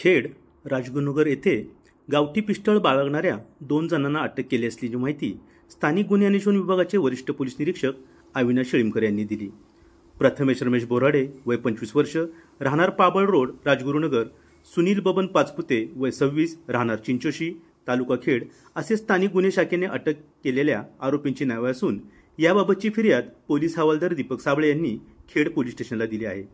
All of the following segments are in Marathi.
खेड राजगुरुनगर येथे गावठी पिस्टल बाळगणाऱ्या 2 जणांना अटक केली असल्याची माहिती स्थानिक गुन्हे अन्वेषण विभागाचे वरिष्ठ पोलीस निरीक्षक अविनाश शेळीमकर यांनी दिली। प्रथमेश रमेश बोराडे वय 25 वर्ष राहणार पाबळ रोड राजगुरुनगर, सुनील बबन पाचपुते वय 26 राहणार चिंचोशी तालुका खेड असे स्थानिक गुन्हे शाखेने अटक केलेल्या आरोपींची नावे असून याबाबतची फिर्याद पोलीस हवालदार दीपक साबळे यांनी खेड पोलीस स्टेशनला दिली आहे।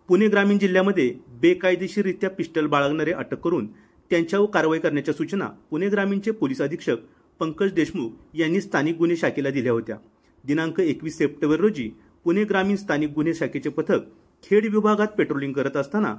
पुणे ग्रामीण जिल्ह्यामध्ये बेकायदेशीररित्या पिस्टल बाळगणारे अटक करून त्यांच्यावर कारवाई करण्याच्या सूचना पुणे ग्रामीणचे पोलीस अधीक्षक पंकज देशमुख यांनी स्थानिक गुन्हे शाखेला दिल्या होत्या। दिनांक 21 सप्टेंबर रोजी पुणे ग्रामीण स्थानिक गुन्हे शाखेचे पथक खेड विभागात पेट्रोलिंग करत असताना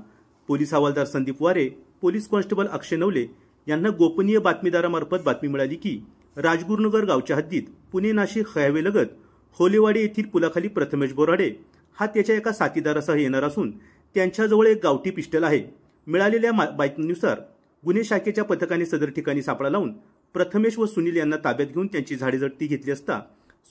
पोलीस हवालदार संदीप वारे, पोलीस कॉन्स्टेबल अक्षय नवले यांना गोपनीय बातमीदारामार्फत बातमी मिळाली की राजगुरुनगर गावच्या हद्दीत पुणे नाशिक हायवे लगत होलेवाडी येथील पुलाखाली प्रथमेश बोराडे हा त्याच्या एका साथीदारासह येणार असून त्यांच्याजवळ एक गावठी पिस्टल आहे। मिळालेल्या माहितीनुसार गुन्हे शाखेच्या पथकाने सदर ठिकाणी सापळा लावून प्रथमेश व सुनील यांना ताब्यात घेऊन त्यांची झाडेझडती घेतली असता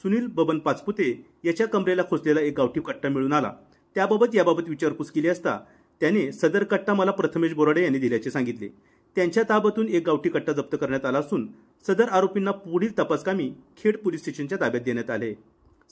सुनील बबन पाचपुते याच्या कमरेला खोचलेला एक गावठी कट्टा मिळून आला। याबाबत विचारपूस केली असता त्याने सदर कट्टा मला प्रथमेश बोराडे यांनी दिल्याचे सांगितले। त्यांच्या ताब्यातून एक गावठी कट्टा जप्त करण्यात आला असून सदर आरोपींना पुढील तपासकामी खेड पोलीस स्टेशनच्या ताब्यात देण्यात आले।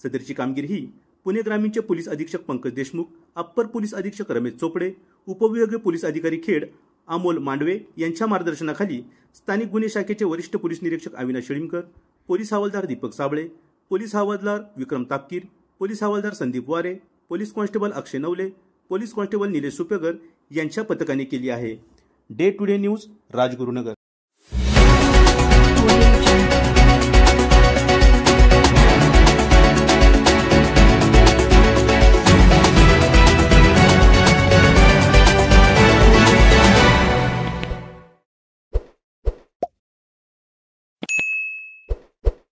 सदरची कामगिरी ही पुणे ग्रामीणचे पोलीस अधीक्षक पंकज देशमुख, अप्पर पोलीस अधीक्षक रमेश चोपडे, उपविभागीय पोलीस अधिकारी खेड अमोल मांडवे यांच्या मार्गदर्शनाखाली स्थानिक गुन्हे शाखेचे वरिष्ठ पोलीस निरीक्षक अविनाश शेळीमकर, पोलीस हवालदार दीपक साबळे, पोलीस हवालदार विक्रम तापकीर, पोलीस हवालदार संदीप वारे, पोलीस कॉन्स्टेबल अक्षय नवले, पोलीस कॉन्स्टेबल निलेश सुपेकर यांच्या पथकाने केली आहे। Day today news Rajgurunagar.